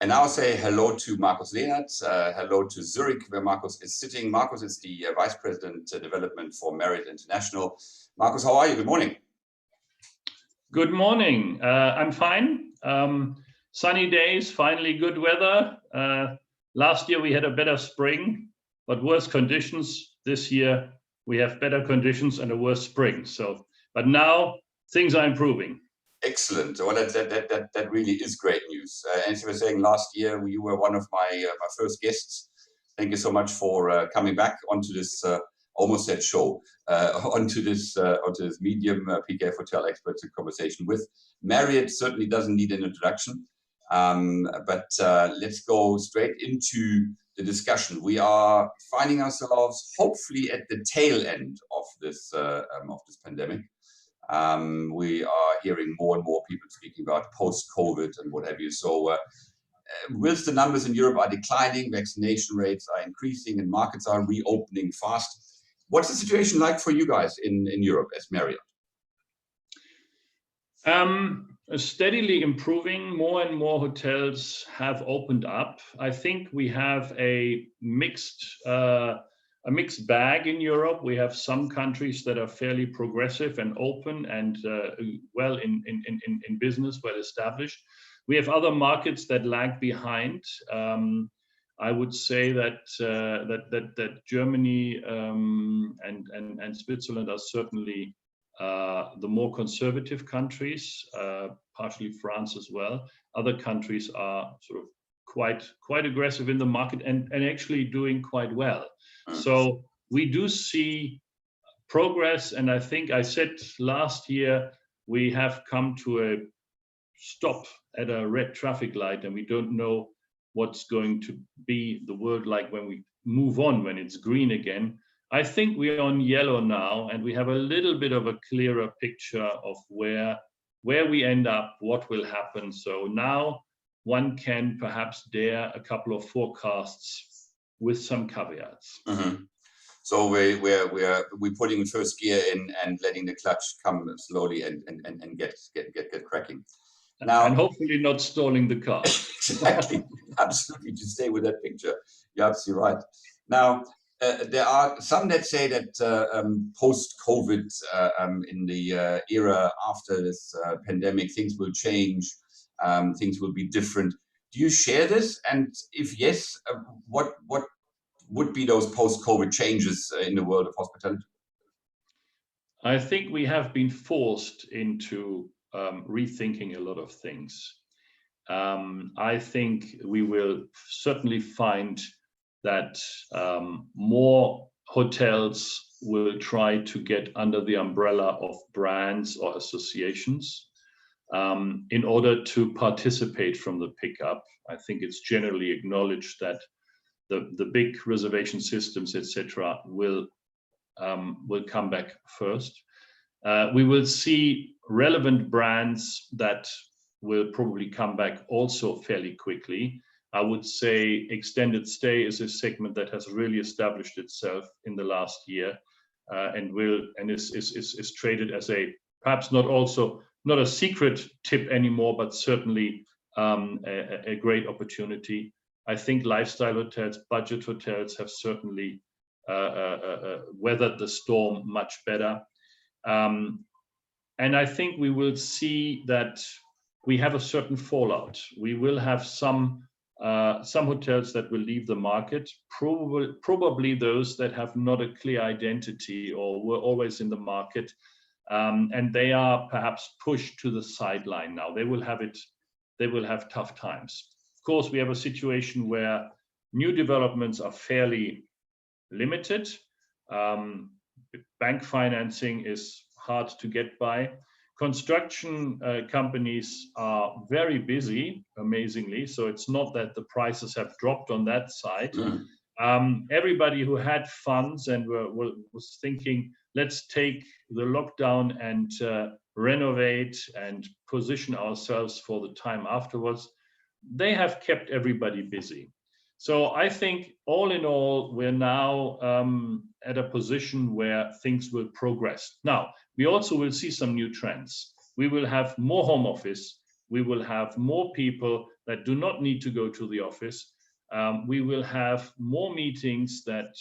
And now say hello to Markus Lehnert, hello to Zurich, where Markus is sitting. Markus is the Vice President Development for Marriott International. Markus, how are you? Good morning. Good morning. I'm fine. Sunny days, finally good weather. Last year we had a better spring, but worse conditions. This year we have better conditions and a worse spring. But now things are improving. Excellent. Well, that really is great news. As you were saying, last year you were one of my first guests. Thank you so much for coming back onto this. Almost said show onto this medium PKF Hotel Experts in conversation with Marriott. Certainly doesn't need an introduction, but let's go straight into the discussion. We are finding ourselves hopefully at the tail end of this pandemic. We are hearing more and more people speaking about post-COVID and what have you. So whilst the numbers in Europe are declining, vaccination rates are increasing and markets are reopening fast. What's the situation like for you guys in Europe as Marriott? Steadily improving. More and more hotels have opened up. I think we have a mixed bag in Europe. We have some countries that are fairly progressive and open and well in business, well established. We have other markets that lag behind. I would say that Germany and Switzerland are certainly the more conservative countries, partially France as well. Other countries are sort of quite aggressive in the market and actually doing quite well. So we do see progress, and I think I said last year we have come to a stop at a red traffic light, and we don't know what's going to be the world like when we move on, when it's green again. I think we are on yellow now, and we have a little bit of a clearer picture of where we end up, what will happen. So now one can perhaps dare a couple of forecasts with some caveats. Mm-hmm. So we're putting first gear in and letting the clutch come slowly and get cracking. Now, and hopefully not stalling the car. Exactly, absolutely. To stay with that picture, you're absolutely right. Now, there are some that say that post-COVID, in the era after this pandemic, things will change, things will be different. Do you share this? And if yes, what would be those post-COVID changes in the world of hospitality? I think we have been forced into rethinking a lot of things. I think we will certainly find that more hotels will try to get under the umbrella of brands or associations in order to participate from the pickup. I think it's generally acknowledged that the big reservation systems, etc., will come back first. We will see relevant brands that will probably come back also fairly quickly. I would say extended stay is a segment that has really established itself in the last year and is traded as a perhaps not a secret tip anymore, but certainly a great opportunity. I think lifestyle hotels, budget hotels have certainly weathered the storm much better. And I think we will see that we have a certain fallout. We will have some hotels that will leave the market, probably those that have not a clear identity or were always in the market, and they are perhaps pushed to the sideline now. They will have tough times. Of course, we have a situation where new developments are fairly limited. Bank financing is hard to get by. Construction companies are very busy, amazingly, so it's not that the prices have dropped on that side. Everybody who had funds and was thinking, let's take the lockdown and renovate and position ourselves for the time afterwards, they have kept everybody busy. So I think all in all, we're now at a position where things will progress. Now, we also will see some new trends. We will have more home office. We will have more people that do not need to go to the office. We will have more meetings that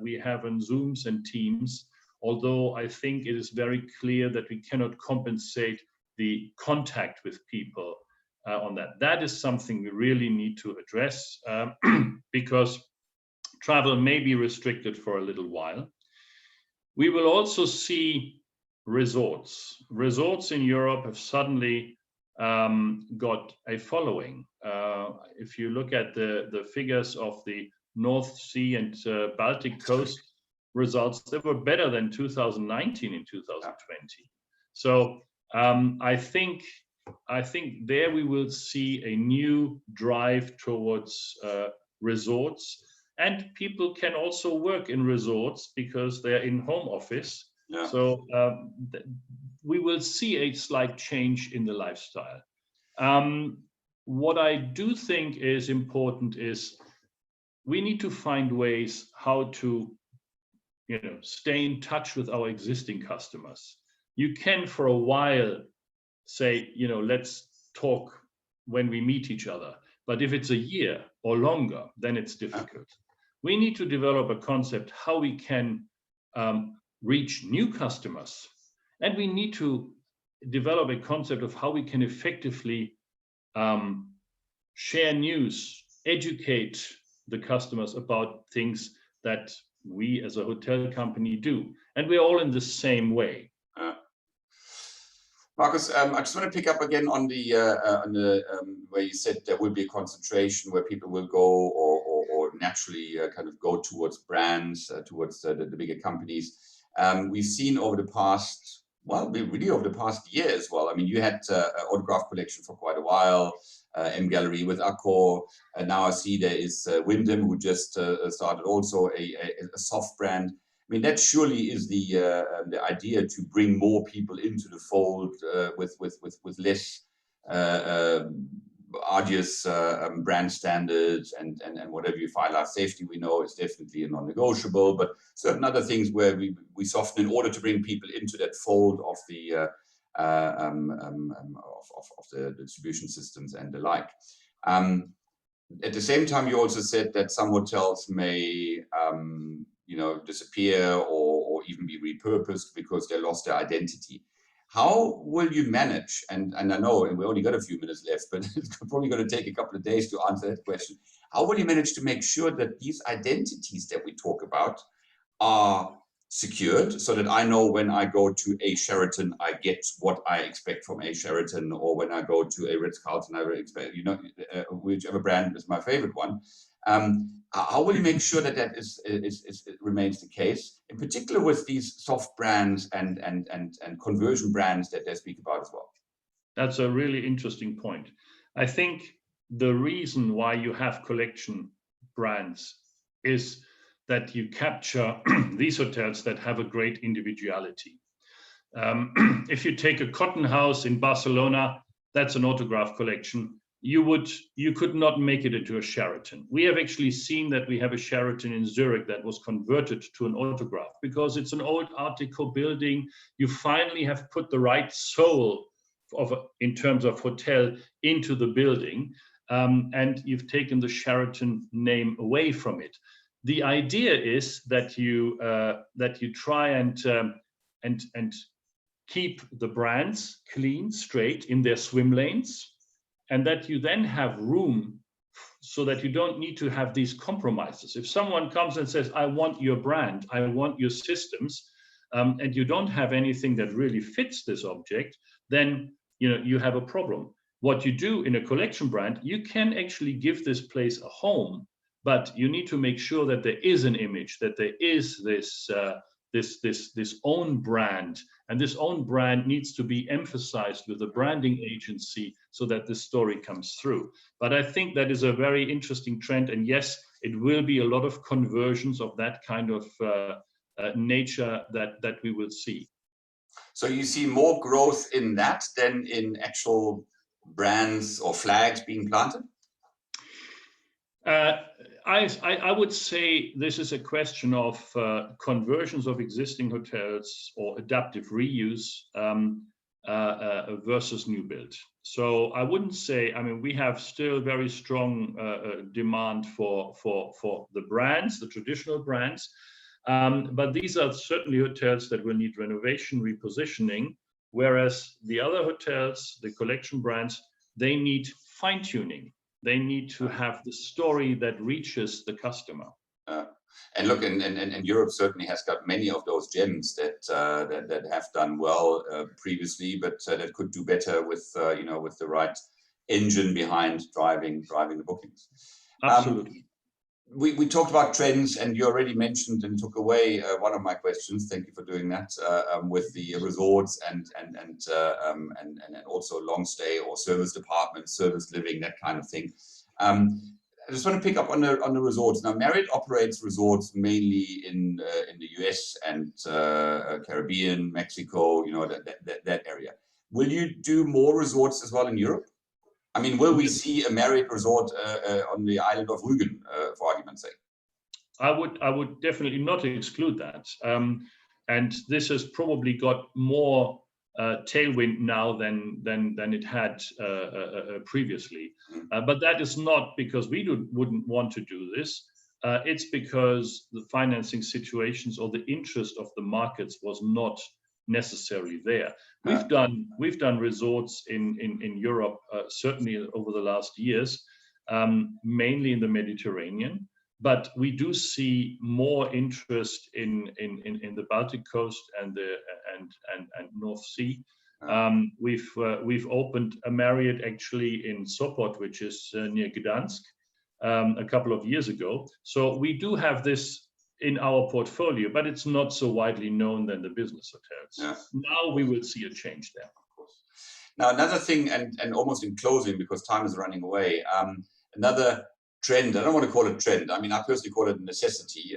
we have on Zooms and Teams, although I think it is very clear that we cannot compensate the contact with people on that. That is something we really need to address because travel may be restricted for a little while. We will also see resorts. Resorts in Europe have suddenly got a following. If you look at the figures of the North Sea and Baltic coast results, they were better than 2019 and 2020. So I think there we will see a new drive towards resorts, and people can also work in resorts because they're in home office. Yeah. So we will see a slight change in the lifestyle. What I do think is important is we need to find ways how to, stay in touch with our existing customers. You can for a while say, let's talk when we meet each other. But if it's a year or longer, then it's difficult. We need to develop a concept how we can reach new customers. And we need to develop a concept of how we can effectively share news, educate the customers about things that we as a hotel company do. And we're all in the same way. Markus, I just want to pick up again on the where you said there will be a concentration where people will go or naturally kind of go towards brands, towards the bigger companies. We've seen over the past, really over the past year as well. I mean, you had an Autograph Collection for quite a while, M Gallery with Accor, and now I see there is Wyndham, who just started also a soft brand. I mean, that surely is the idea, to bring more people into the fold with less arduous brand standards and whatever you find. Life safety, we know, is definitely a non-negotiable, but certain other things where we soften in order to bring people into that fold of the distribution systems and the like. At the same time, you also said that some hotels may disappear or even be repurposed because they lost their identity. How will you manage, and I know, and we only got a few minutes left, but it's probably going to take a couple of days to answer that question. How will you manage to make sure that these identities that we talk about are secured, so that I know when I go to a Sheraton, I get what I expect from a Sheraton, or when I go to a Ritz-Carlton, I expect, whichever brand is my favorite one. How will you make sure that it remains the case, in particular with these soft brands and conversion brands that they speak about as well? That's a really interesting point. I think the reason why you have collection brands is that you capture these hotels that have a great individuality. If you take a cotton house in Barcelona, that's an Autograph Collection. You could not make it into a Sheraton. We have actually seen that we have a Sheraton in Zurich that was converted to an Autograph because it's an old Art Deco building. You finally have put the right soul in terms of hotel into the building, and you've taken the Sheraton name away from it. The idea is that you try and keep the brands clean, straight in their swim lanes, and that you then have room so that you don't need to have these compromises. If someone comes and says, I want your brand, I want your systems, and you don't have anything that really fits this object, then you have a problem. What you do in a collection brand, you can actually give this place a home, but you need to make sure that there is an image, that there is this own brand, and this own brand needs to be emphasized with a branding agency so that the story comes through. But I think that is a very interesting trend, and yes, it will be a lot of conversions of that kind of nature that we will see. So you see more growth in that than in actual brands or flags being planted? I would say this is a question of conversions of existing hotels or adaptive reuse. versus new build. So I wouldn't say, I mean, we have still very strong demand for the brands, the traditional brands, but these are certainly hotels that will need renovation, repositioning, whereas the other hotels, the collection brands, they need fine-tuning. They need to have the story that reaches the customer. And look, and Europe certainly has got many of those gems that that have done well previously, but that could do better with with the right engine behind driving the bookings. Absolutely. We talked about trends, and you already mentioned and took away one of my questions. Thank you for doing that with the resorts and also long stay or service departments, service living, that kind of thing. I just want to pick up on the resorts. Now, Marriott operates resorts mainly in the US and Caribbean, Mexico, that area. Will you do more resorts as well in Europe? I mean, will we see a Marriott resort on the island of Rügen, for argument's sake? I would definitely not exclude that. And this has probably got more tailwind now than it had previously. But that is not because we wouldn't want to do this. It's because the financing situations or the interest of the markets was not necessarily there. We've done resorts in Europe certainly over the last years, mainly in the Mediterranean. But we do see more interest in the Baltic coast and North Sea. We've opened a Marriott actually in Sopot, which is near Gdansk, a couple of years ago. So we do have this in our portfolio, but it's not so widely known than the business hotels. Yeah. Now we will see a change there. Of course. Now another thing, and almost in closing because time is running away, another trend, I don't want to call it trend. I mean, I personally call it a necessity,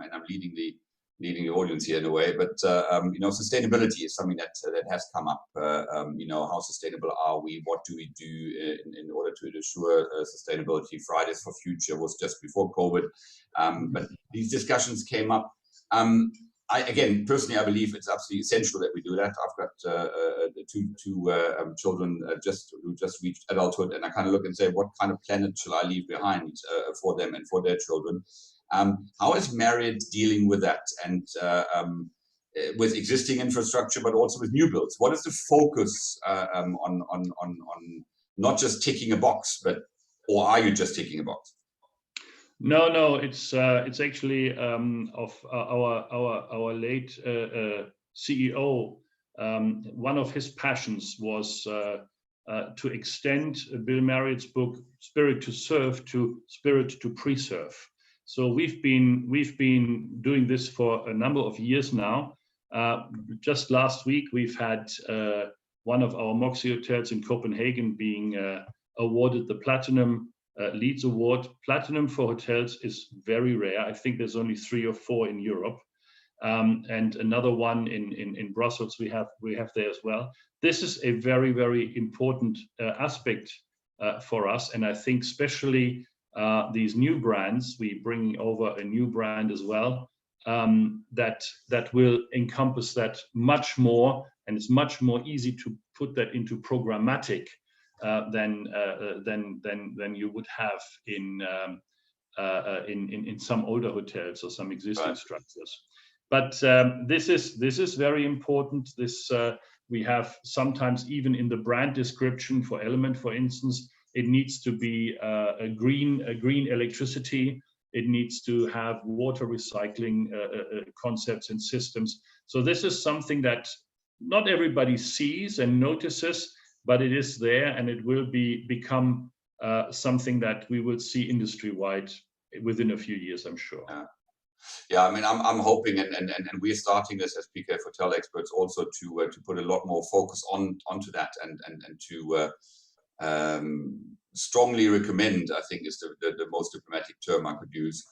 and I'm leading the audience here in a way. But sustainability is something that has come up. How sustainable are we? What do we do in order to ensure sustainability? Fridays for Future was just before COVID, but these discussions came up. Again, personally, I believe it's absolutely essential that we do that. I've got two children who just reached adulthood, and I kind of look and say, what kind of planet shall I leave behind for them and for their children? How is Marriott dealing with that, and with existing infrastructure, but also with new builds? What is the focus on not just ticking a box, or are you just ticking a box? No, it's actually of our late CEO. One of his passions was to extend Bill Marriott's book "Spirit to Serve" to "Spirit to Preserve." So we've been doing this for a number of years now. Just last week, we've had one of our Moxie hotels in Copenhagen being awarded the Platinum Leads Award. Platinum for hotels is very rare. I think there's only 3 or 4 in Europe, and another one in Brussels we have there as well. This is a very, very important aspect for us, and I think especially these new brands, we bring over a new brand as well that will encompass that much more, and it's much more easy to put that into programmatic than you would have in some older hotels or some existing structures. But this is very important. This we have sometimes even in the brand description for Element, for instance, it needs to be a green electricity. It needs to have water recycling concepts and systems. So this is something that not everybody sees and notices, but it is there, and it will become something that we will see industry-wide within a few years, I'm sure. Yeah, I mean, I'm hoping, and we're starting this as PKF Hotel Experts also to put a lot more focus onto that, and to strongly recommend, I think is the most diplomatic term I could use,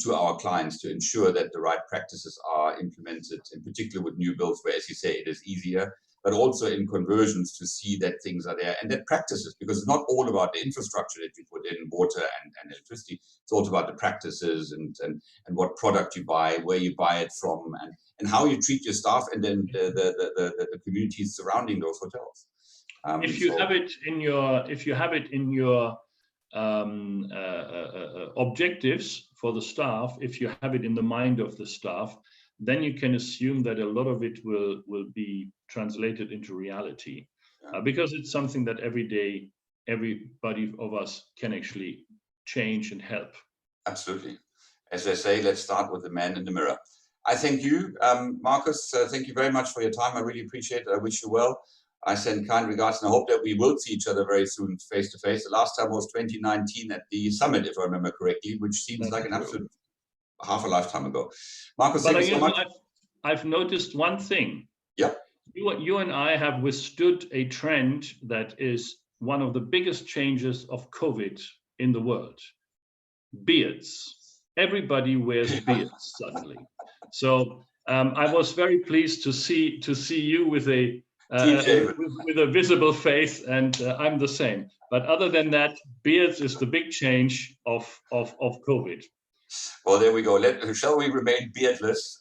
to our clients to ensure that the right practices are implemented, in particular with new builds, where, as you say, it is easier. but also in conversions to see that things are there and that practices, because it's not all about the infrastructure that you put in, water and electricity. It's also about the practices and what product you buy, where you buy it from, and how you treat your staff, and then the communities surrounding those hotels. If you have it in your objectives for the staff, if you have it in the mind of the staff, then you can assume that a lot of it will be translated into reality, because it's something that every day everybody of us can actually change and help. Absolutely. As I say, let's start with the man in the mirror. I thank you, Markus. Thank you very much for your time. I really appreciate it. I wish you well. I send kind regards, and I hope that we will see each other very soon, face to face. The last time was 2019 at the summit, if I remember correctly, which seems like an absolute half a lifetime ago. Markus, thank you so much. I've noticed one thing. Yeah. You and I have withstood a trend that is one of the biggest changes of COVID in the world. Beards. Everybody wears beards suddenly. So I was very pleased to see you with a visible face, and I'm the same. But other than that, beards is the big change of COVID. Well, there we go. Shall we remain beardless?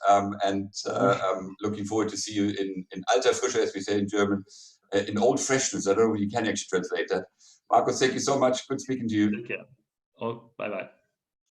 Looking forward to see you in alter Frische, as we say in German, in old freshness. I don't know if you can actually translate that. Markus, thank you so much. Good speaking to you. Take care. Oh, bye-bye.